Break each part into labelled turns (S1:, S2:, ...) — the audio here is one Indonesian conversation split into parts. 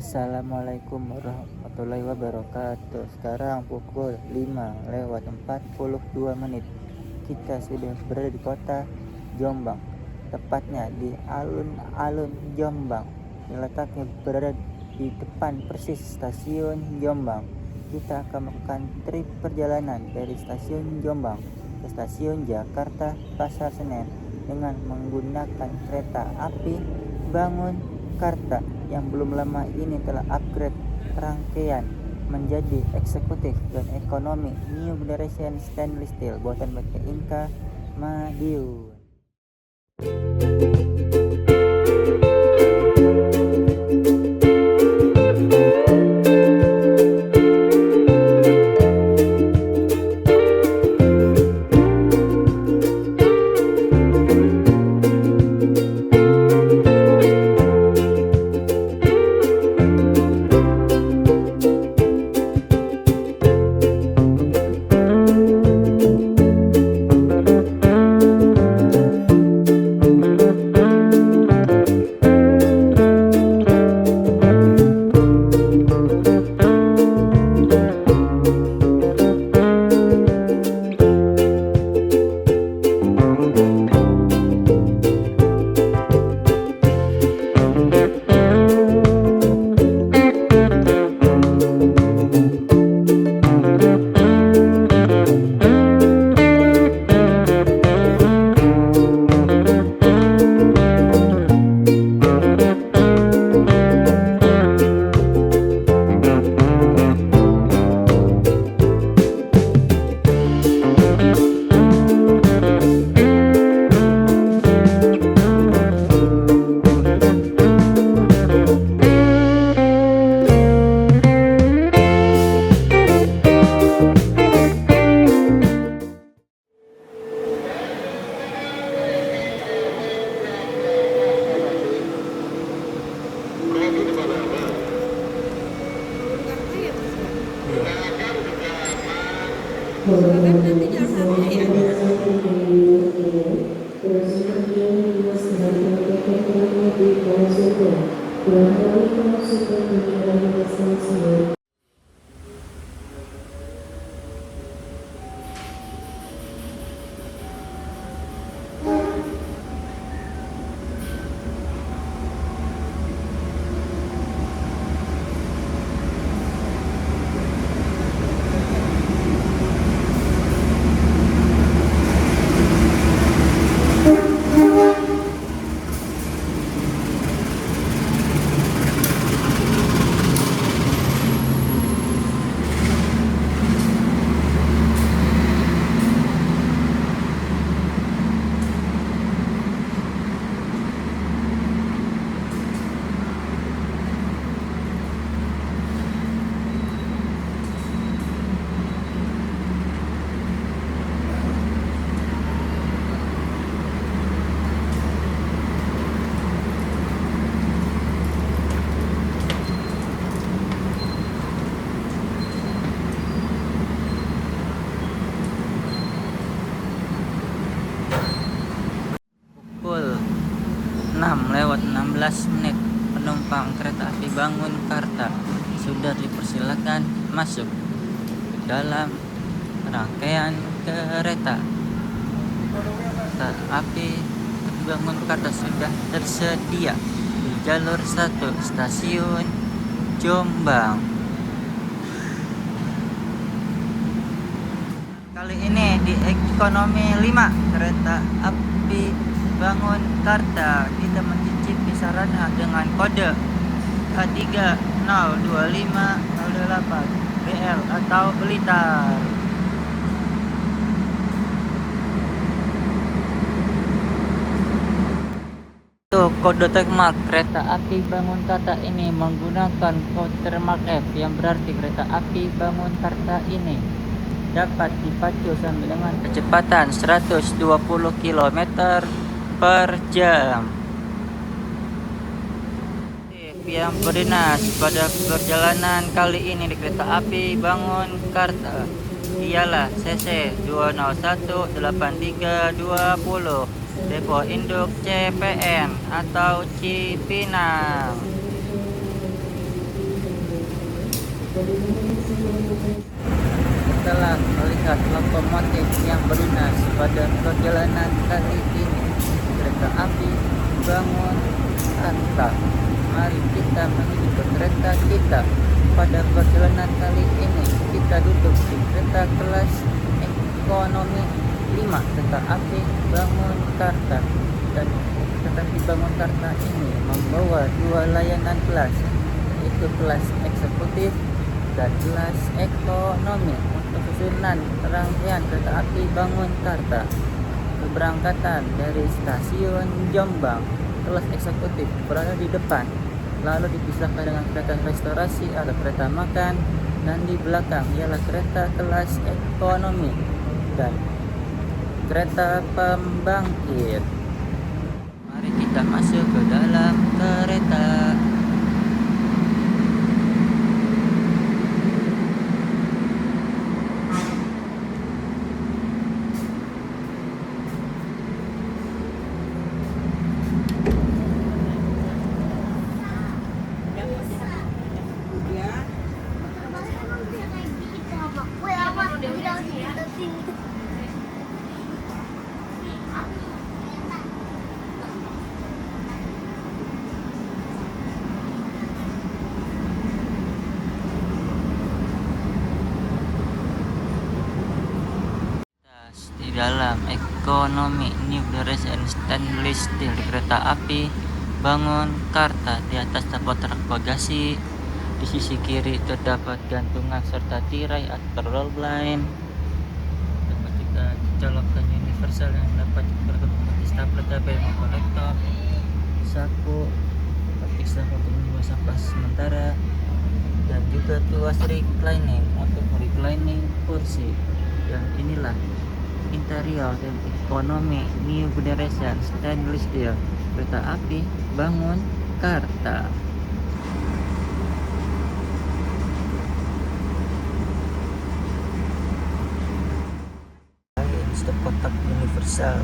S1: Assalamualaikum warahmatullahi wabarakatuh. Sekarang pukul 5:42. Kita sudah berada di kota Jombang, tepatnya di alun-alun Jombang. Letaknya berada di depan persis stasiun Jombang. Kita akan melakukan trip perjalanan dari stasiun Jombang ke stasiun Jakarta Pasar Senen dengan menggunakan kereta api Bangun Karta yang belum lama ini telah upgrade rangkaian menjadi eksekutif dan ekonomi New Generation Stainless Steel buatan PT Inka Madiun. Pukul 6:16, penumpang kereta api Bangun Karta sudah dipersilakan masuk ke dalam rangkaian kereta api Bangun Karta sudah tersedia di jalur 1 stasiun Jombang. Kali ini di ekonomi 5 kereta api Bangun Karta kita mencicipi sarana dengan kode A302508 BL atau Blitar. Untuk kode trademark kereta api Bangun Karta ini menggunakan kode trademark F yang berarti kereta api Bangun Karta ini dapat dipacu sampai dengan kecepatan 120 km per jam. Yang berdinas pada perjalanan kali ini di kereta api Bangun Karta ialah CC 2018320 Depo Induk CPN atau Cipinang. Setelah melihat lokomotif yang berinas pada perjalanan kali ini, kereta api bangun Karta. Mari kita menuju ke kereta kita. Pada perjalanan kali ini kita duduk di kereta kelas ekonomi 5 kereta api bangun Karta. Dan kereta api bangun Karta ini membawa dua layanan kelas, yaitu kelas eksekutif dan kelas ekonomi. Untuk susunan rangkaian kereta api bangun Karta, keberangkatan dari stasiun Jombang, kelas eksekutif berada di depan, lalu dipisahkan dengan kereta restorasi atau kereta makan, dan di belakang ialah kereta kelas ekonomi dan kereta pembangkit. Mari kita masuk ke dalam kereta. Di dalam ekonomi New Generation Stainless Steel kereta api bangun Karta. Di atas terdapat rak bagasi, di sisi kiri terdapat gantungan serta tirai atau roll blind. Dapat juga colokan universal yang dapat berkompetisi stapler, tabel maupun laptop, saku, petik saku untuk membuang sampah sementara, dan juga tuas reclining untuk reclining kursi. Dan inilah interior dan ekonomi New Generation Stainless Steel kereta api bangun Karta. Step kotak universal.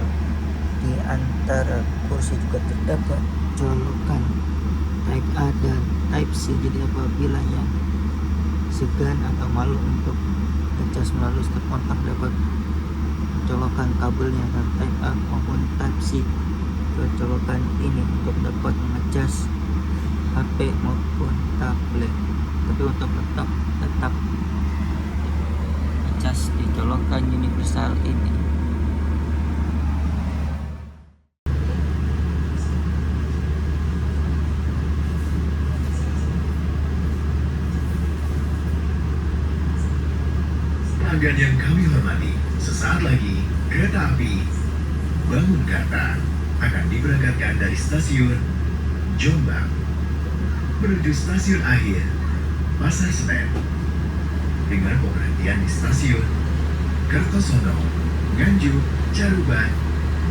S1: Di antara kursi juga terdapat colokan Type A dan Type C. Jadi apabila yang segan atau malu untuk ngecas melalui step kontak, dapat colokan kabelnya dan Type A maupun Type C ke colokan ini untuk dapat mengecas HP maupun tablet. Tapi untuk tetap ngecas di colokan universal ini.
S2: Pelanggan yang kami hormati, sesaat lagi kereta api bangun Karta akan diberangkatkan dari stasiun Jombang menuju stasiun akhir Pasar Senen dengan pemberhentian di stasiun Kertosono, Nganjuk, Caruban,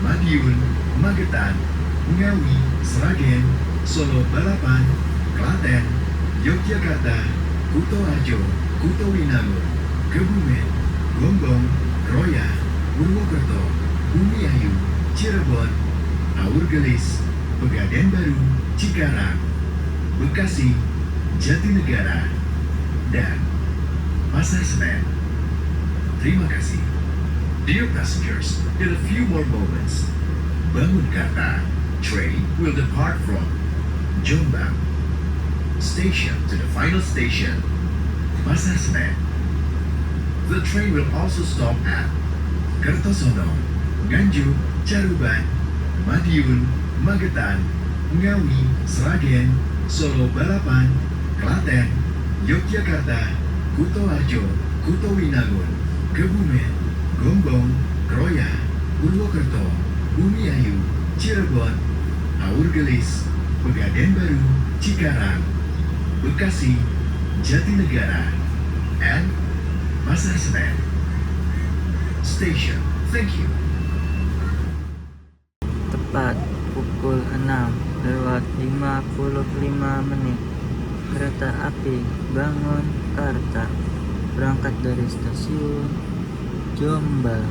S2: Madiun, Magetan, Ngawi, Sragen, Solo Balapan, Klaten, Yogyakarta, Kutoarjo, Kutowinangun, Kebumen, Gombong, Kroya, Purwokerto, Bumiayu, Cirebon, Aurgelis, Pegadaian Baru, Cikarang, Bekasi, Jatinegara, dan Pasar Senen. Terima kasih. Dear passengers, in a few more moments, Bangun Karta train will depart from Jombang station to the final station, Pasar Senen. The train will also stop at Kertosono, Nganjuk, Caruban, Madiun, Magetan, Ngawi, Sragen, Solo Balapan, Klaten, Yogyakarta, Kutoarjo, Kutowinangun, Kebumen, Gombong, Kroya, Purwokerto, Bumiayu, Cirebon, Aurgelis, Pegadaian Baru, Cikarang, Bekasi, Jatinegara, and Pasar Senen Station. Thank you.
S1: Tepat pukul 6:55 kereta api bangun Karta berangkat dari stasiun Jombang.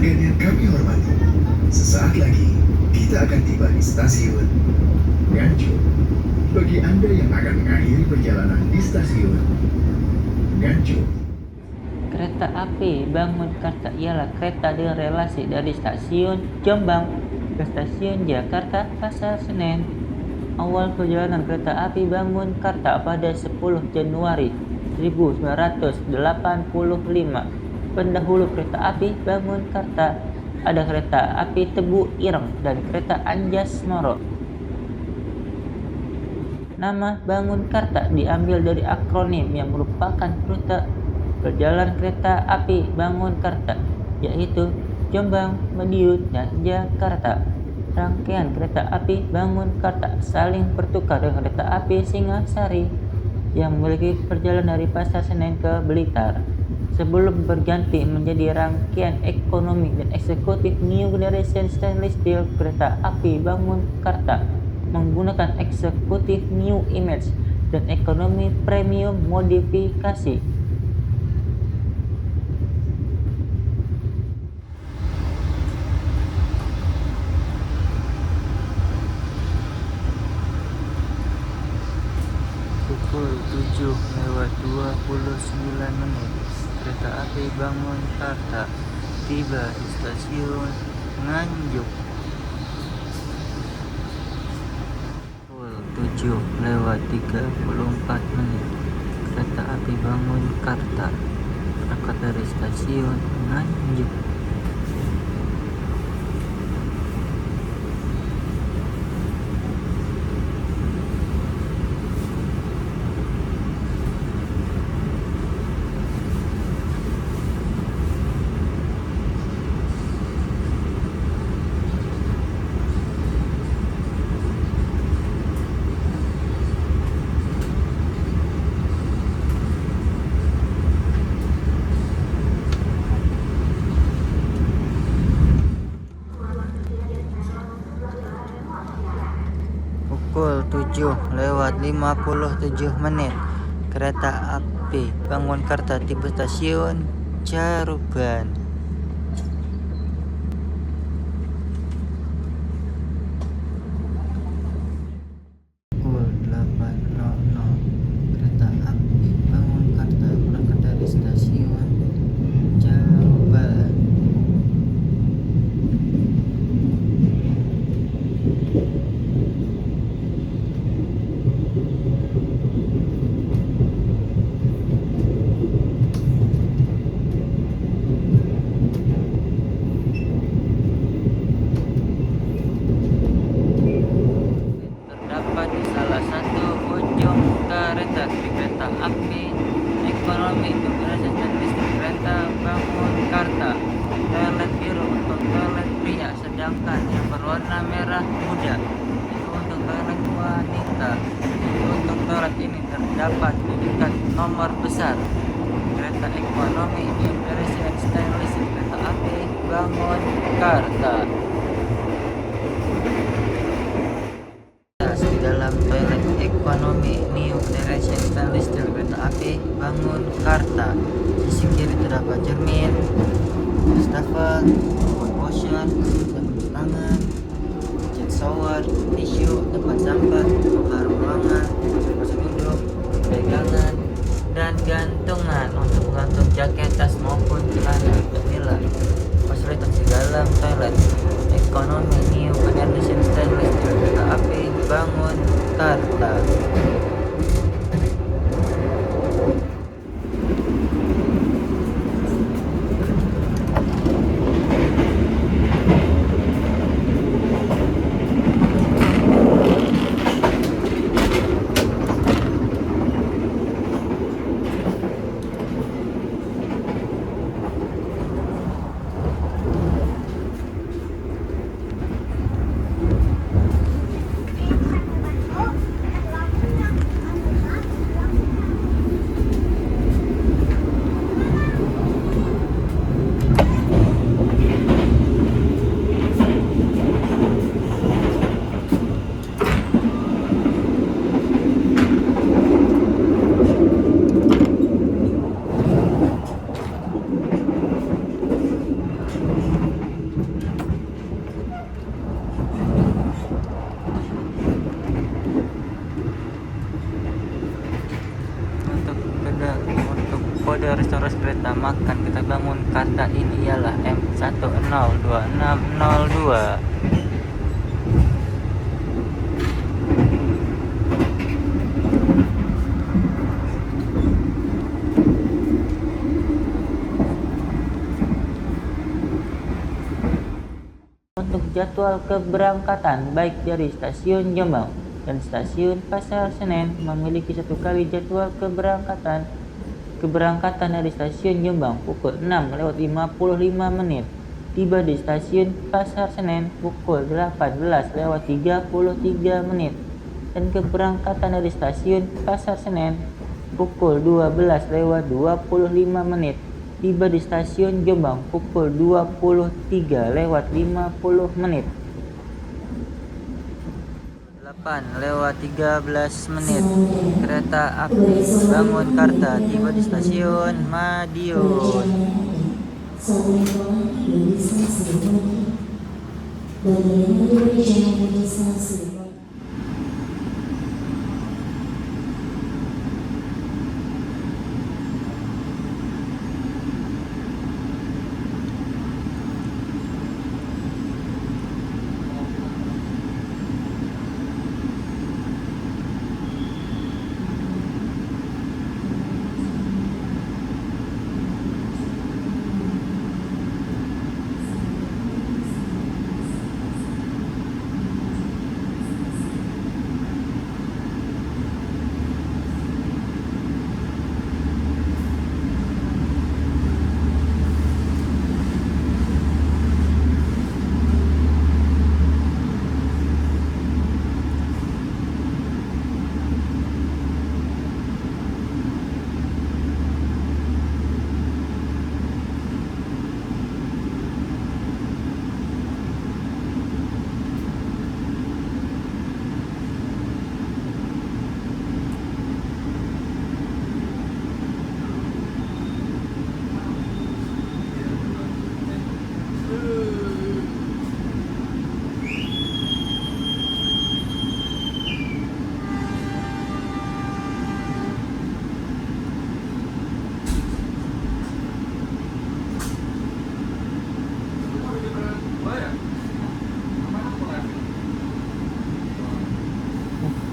S2: pelanggan yang kami hormati, sesaat lagi kita akan tiba di stasiun Nganjuk. Bagi Anda yang akan mengakhiri perjalanan di stasiun Nganjuk,
S1: Kereta api Bangunkarta ialah kereta dengan relasi dari stasiun Jombang ke stasiun Jakarta Pasar Senen. Awal perjalanan kereta api Bangunkarta pada 10 Januari 1985. Pendahulu kereta api Bangunkarta ada kereta api Tebu Ireng dan kereta Anjas Moro. Nama Bangunkarta diambil dari akronim yang merupakan rute perjalanan kereta api Bangunkarta, yaitu Jombang, Madiun, dan Jakarta. Rangkaian kereta api Bangunkarta saling bertukar dengan kereta api Singasari yang memiliki perjalanan dari Pasar Senen ke Blitar. Sebelum berganti menjadi rangkaian ekonomi dan eksekutif New Generation Stainless Steel, kereta api Bangunkarta menggunakan eksekutif New Image dan ekonomi premium modifikasi. Pukul 7:29, kereta api Bangunkarta tiba di stasiun Nganjuk. Pukul 7:34, kereta api Bangunkarta berangkat dari stasiun Nganjuk. Pukul 7:57, kereta api Bangunkarta tiba stasiun Caruban. Pukul 8:00, kereta api Bangunkarta berangkat dari stasiun Caruban. Terdapat di salah satu ujung kereta api ekonomi menggunakan listrik kereta Bangunkarta. Toilet biru untuk toilet pria, sedangkan yang berwarna merah muda itu untuk toilet wanita. Untuk toilet ini terdapat di dekat nomor besar kereta ekonomi yang berisi stainless kereta api Bangunkarta. Di dalam toilet ekonomi New Generation Stainless Steel kereta api Bangunkarta, sisi kiri terdapat cermin, wastafel, washer, tempat tangan, cat shower, tisu, tempat sampah, kamar ruangan, tempat duduk, pegangan, dan gantungan untuk menggantung jaket, tas maupun celana. Inilah fasilitas di dalam toilet ekonomi New Generation Stainless Steel kereta api Bangunkarta. kode restoran kereta makan kita bangun kata ini ialah M102602. Untuk jadwal keberangkatan baik dari stasiun Jombang dan stasiun Pasar Senen memiliki satu kali jadwal keberangkatan dari stasiun Jombang pukul 6:55, tiba di stasiun Pasar Senen pukul 18:33, dan keberangkatan dari stasiun Pasar Senen pukul 12:25, tiba di stasiun Jombang pukul 23:50. 8:13, kereta api Bangunkarta tiba di stasiun Madiun.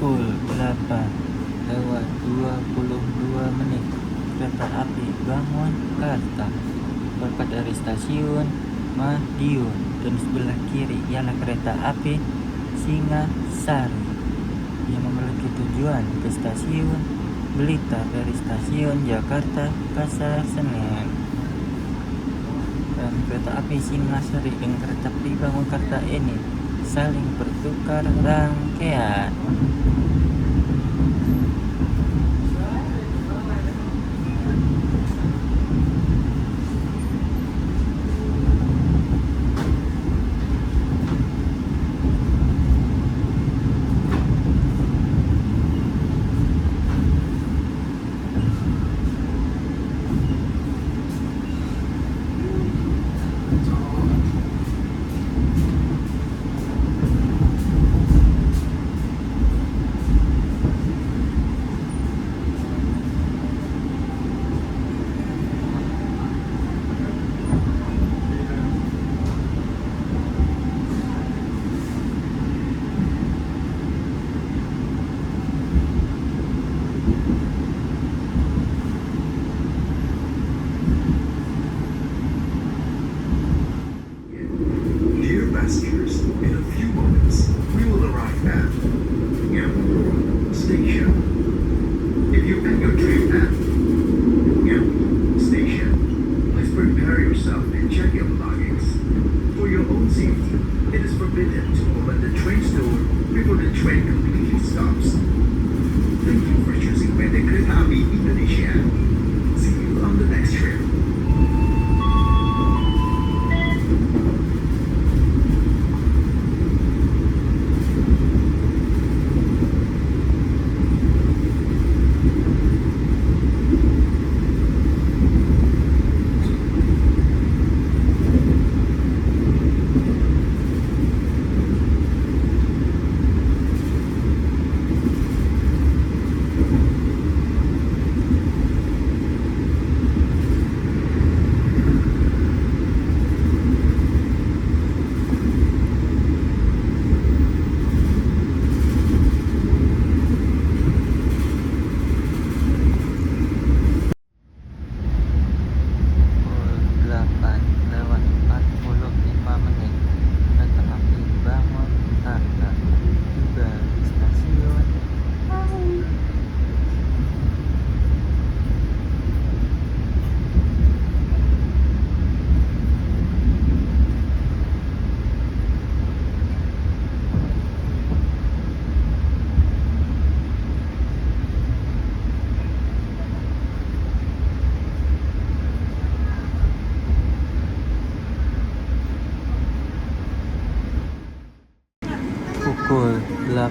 S1: Pukul 8:22, kereta api Bangunkarta berangkat dari stasiun Madiun, dan sebelah kiri ialah kereta api Singasari yang memiliki tujuan ke stasiun Blitar dari stasiun Jakarta Pasar Senen. Dan kereta api Singasari dan kereta api Bangunkarta ini saling bertukar rangkaian.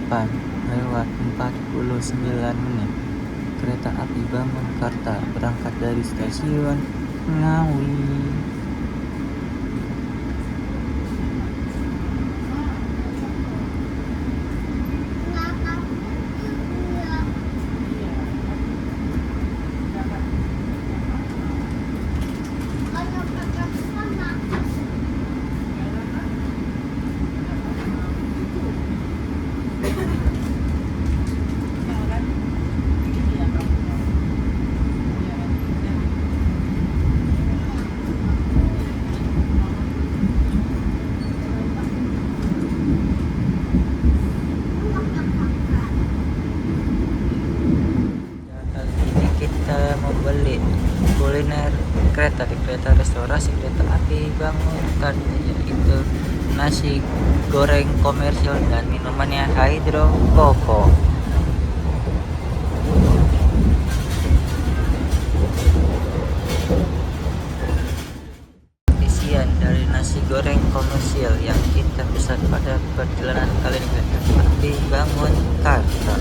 S1: 8:49 kereta api Bangunkarta berangkat dari stasiun Ngawi. Kali ini kita membeli kuliner kereta di kereta restorasi kereta api Bangunkarta, yaitu nasi goreng komersial dan minumannya Hydro Koko. Isian dari nasi goreng komersial yang kita pesan pada perjalanan kali ini kereta api Bangunkarta.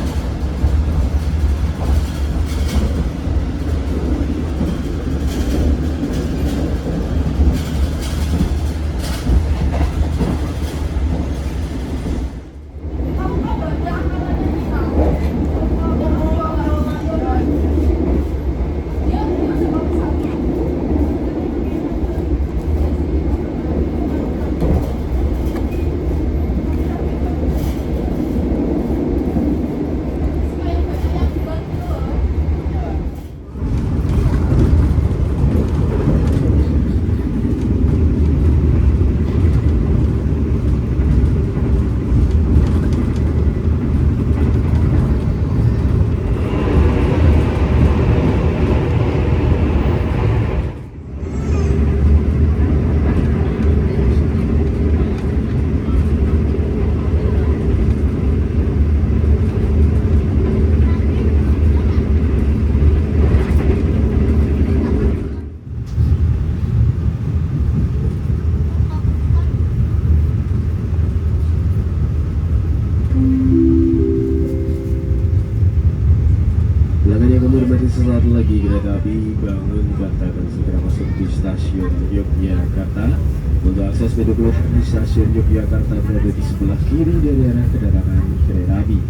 S2: Pelanggan yang kami hormati, sesaat lagi kereta api Bangunkarta akan segera masuk di stasiun Yogyakarta. Untuk akses pintu keluar di stasiun Yogyakarta berada di sebelah kiri dari arah kedatangan kereta api.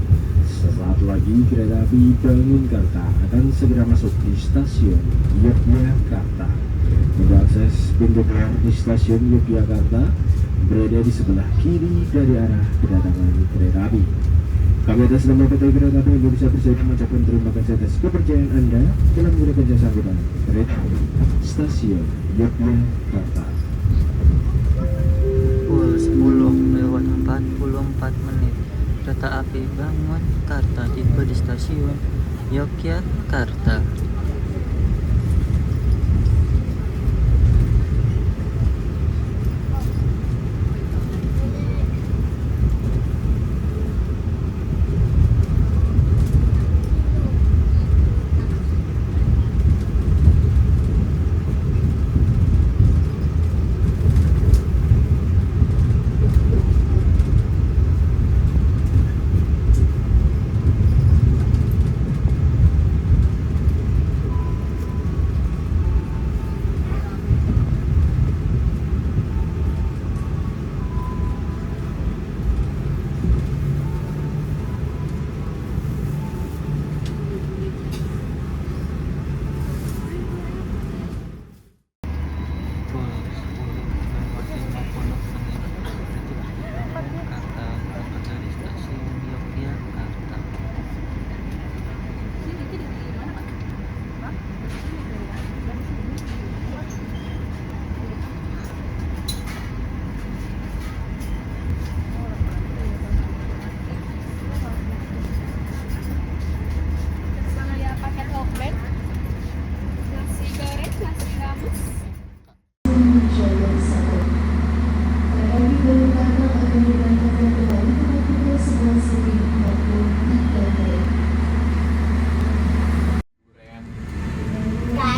S2: Sesaat lagi kereta api Bangunkarta akan segera masuk di stasiun Yogyakarta. Untuk akses pintu keluar di stasiun Yogyakarta berada di sebelah kiri dari arah kedatangan kereta api. Kami atas nama PT Kereta Api Indonesia Persero mengucapkan terima kasih atas kepercayaan Anda dalam menggunakan jasa angkutan kereta stasiun Yogyakarta.
S1: Pukul 10:44 kereta api Bangunkarta tiba di stasiun Yogyakarta.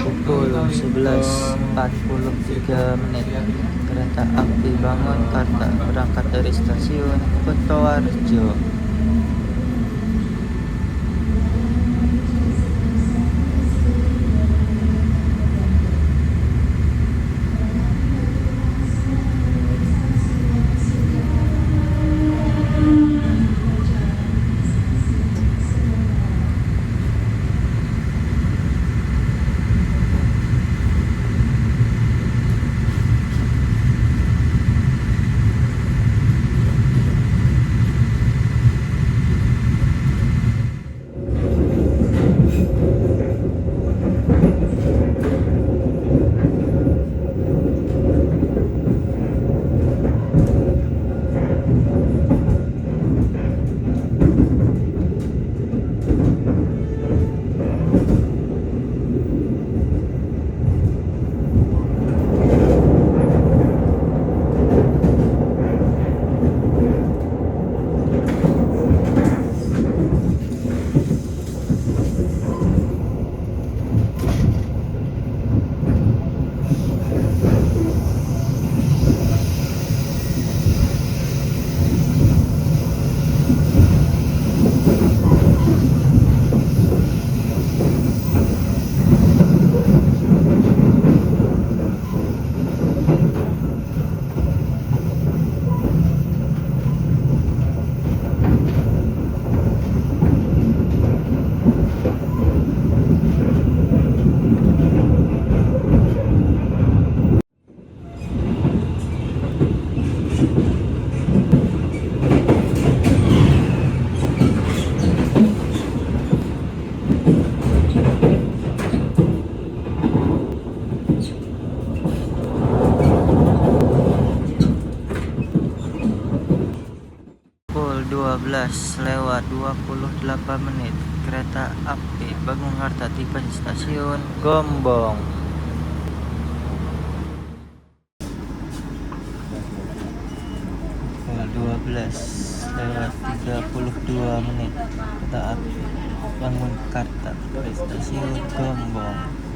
S1: Pukul 11:43 kereta api Bangunkarta berangkat dari stasiun Kutoarjo. 13:28 kereta api Bangungkarta tiba di stasiun Gombong. Pukul 12:32 kereta api Bangungkarta di stasiun Gombong.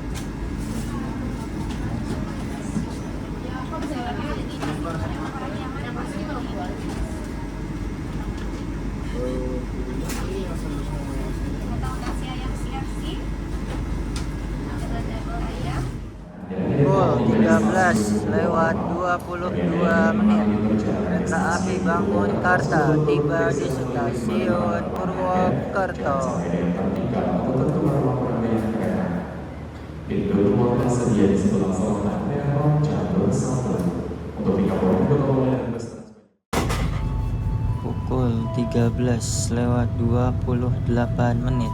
S1: Pukul 13:22 kereta api Bangungkarta tiba di stasiun Purwokerto.
S3: Pintu ruang tersedia di sebelah selatan peron jalur selatan. Untuk tingkat waktu dan bus
S1: Pukul 13:28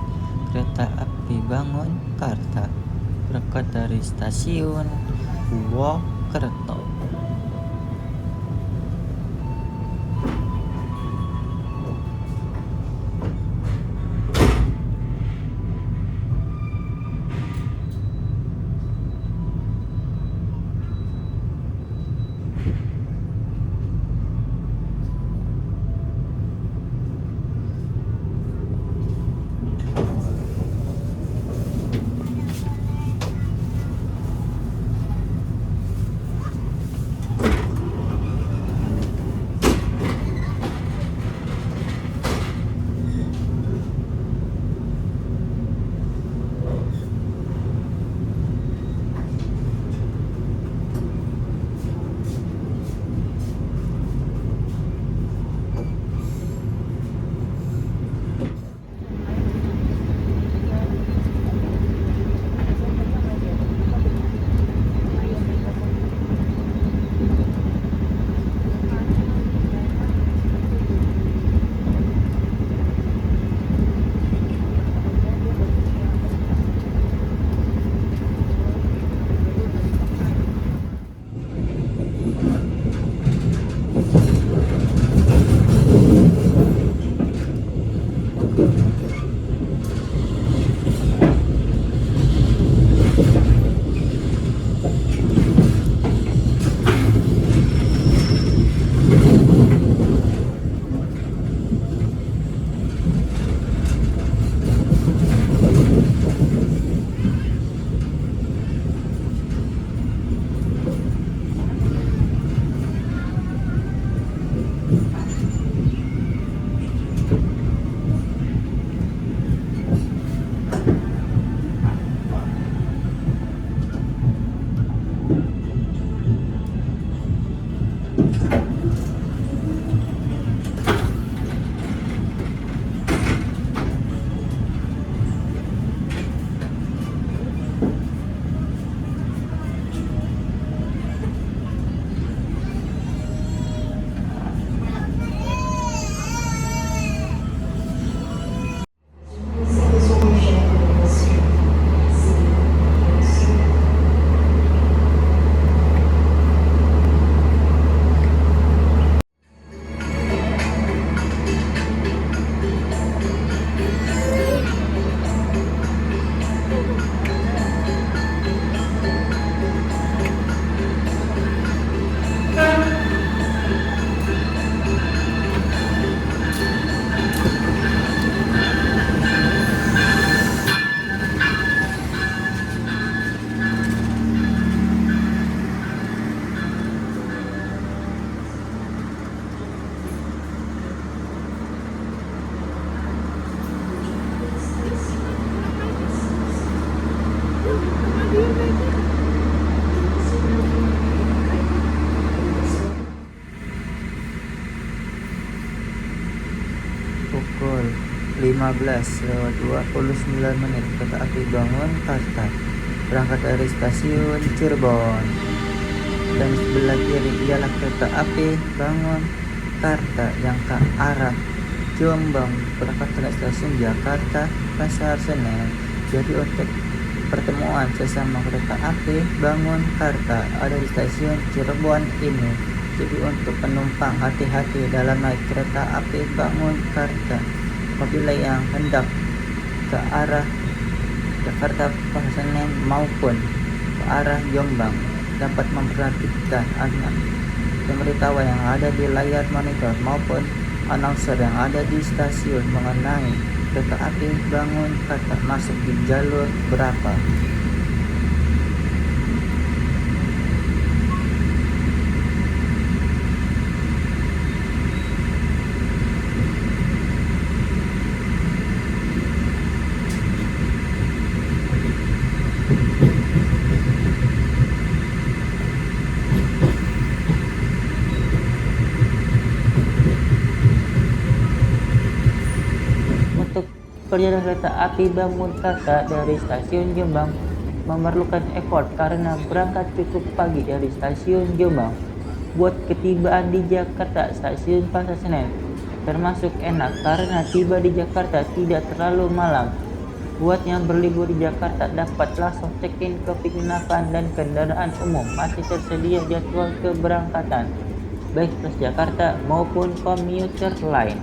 S1: kereta api Bangungkarta berangkat dari stasiun Purwokerto. Pukul 15:29 kereta api Bangungkarta berangkat dari stasiun Cirebon. Dan sebelah kiri ialah kereta api Bangungkarta yang ke arah Jombang berangkat dari stasiun Jakarta Pasar Senen. Jadi untuk pertemuan sesama kereta api Bangungkarta ada di stasiun Cirebon ini. Jadi untuk penumpang hati-hati dalam naik kereta api Bangunkarta apabila yang hendak ke arah Jakarta Pasar Senen maupun ke arah Jombang dapat memperhatikan pemberitahuan yang ada di layar monitor maupun announcer yang ada di stasiun mengenai kereta api Bangunkarta masuk di jalur berapa. Untuk perjalanan kereta api Bangunkarta dari stasiun Jombang memerlukan effort karena berangkat cukup pagi dari stasiun Jombang. Buat ketibaan di Jakarta stasiun Pasar Senen termasuk enak karena tiba di Jakarta tidak terlalu malam. Buat yang berlibur di Jakarta dapat langsung check-in ke penginapan dan kendaraan umum masih tersedia jadwal keberangkatan baik Transjakarta maupun komuter lain.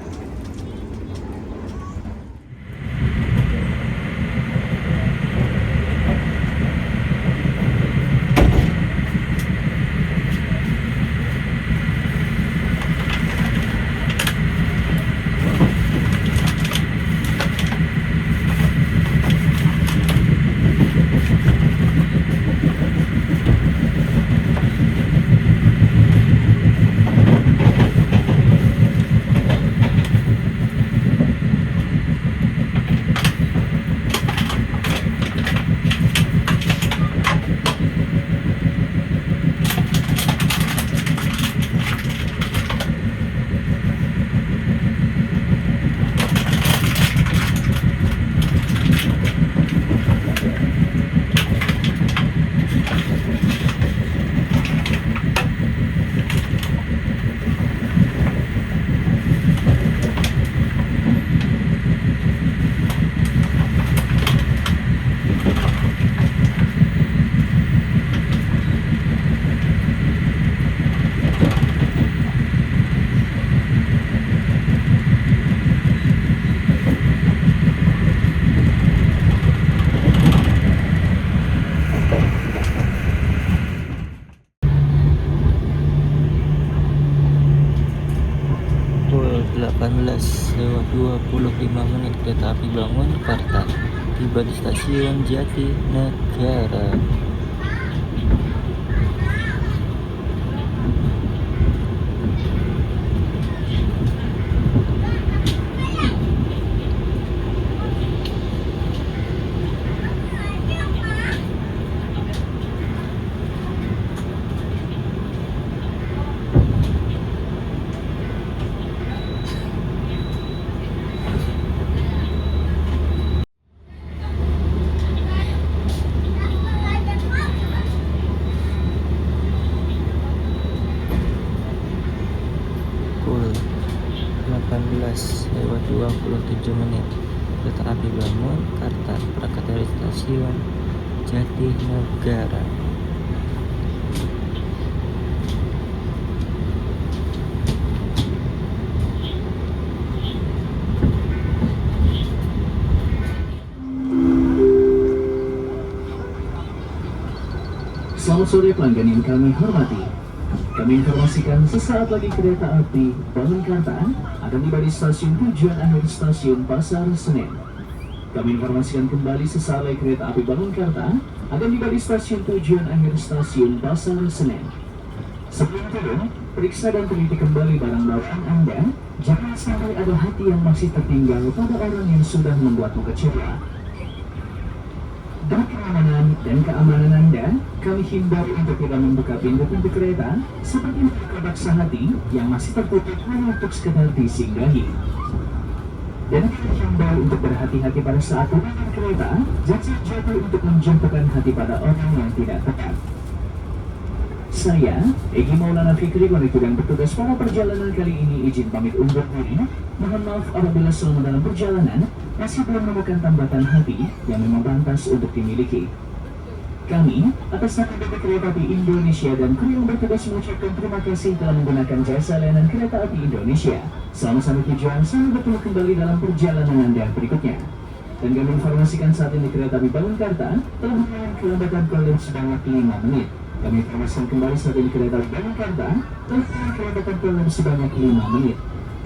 S1: Pukul 18:25 kereta api Bangunkarta tiba di stasiun Jatinegara. Pukul 18:27 kereta api Bangunkarta berangkat dari stasiun Jatinegara.
S2: Selamat sore pelanggan yang kami hormati. Kami informasikan sesaat lagi kereta api Bangunkarta akan tiba di stasiun tujuan akhir stasiun Pasar Senen. Kami informasikan kembali sesaat lagi kereta api Bangunkarta akan tiba di stasiun tujuan akhir stasiun Pasar Senen. Sebelum turun, periksa dan teliti kembali barang bawaan Anda. Jangan sampai ada hati yang masih tertinggal pada orang yang sudah membuatmu kecewa. Demi keamanan dan keamanan Anda, kami himbau untuk tidak membuka pintu-pintu kereta seperti membuka baksa hati yang masih tertutup hanya untuk sekedar disinggahi. Dan kami himbau untuk berhati-hati pada saat turun dari kereta, jangan jatuh untuk menjatuhkan hati pada orang yang tidak tepat. Saya, Egy Maulana Fikri, konduktor yang bertugas pada perjalanan kali ini izin pamit undur diri. Mohon maaf apabila selama dalam perjalanan masih belum menemukan tambatan hati yang memang pantas untuk dimiliki. Kami, atas nama PT Kereta Api Indonesia dan kru yang bertugas mengucapkan terima kasih telah menggunakan jasa layanan Kereta Api Indonesia. Sama-sama tujuan, selamat bertemu kembali dalam perjalanan Anda berikutnya. Dan kami informasikan saat ini Kereta Api Bangkarta telah mengalami kelambatan toilet sebanyak 5 menit. Kami informasikan kembali saat ini Kereta Api Bangkarta telah mengalami kelambatan toilet sebanyak 5 menit.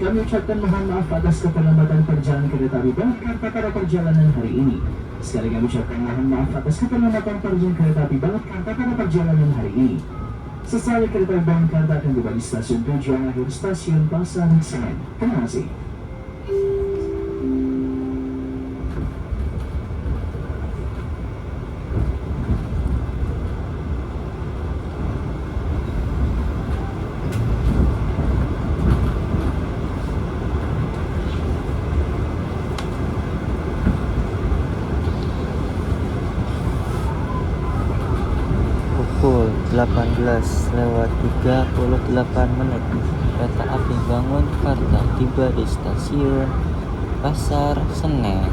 S2: Kami ucapkan mohon maaf atas keterlambatan perjalanan Kereta Api Bangkarta pada perjalanan hari ini. Sekali kami ucapkan mohon maaf atas keterlambatan perjalanan Kereta Api Bangkarta pada perjalanan hari ini. Sesaat Kereta Api Bangkarta akan tiba di stasiun tujuan akhir Stasiun Pasar Senen. Terima kasih.
S1: Pukul 18:38 menit, kereta api Bangunkarta tiba di stasiun Pasar Senen.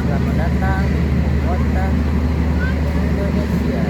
S1: Selamat datang di kota Indonesia.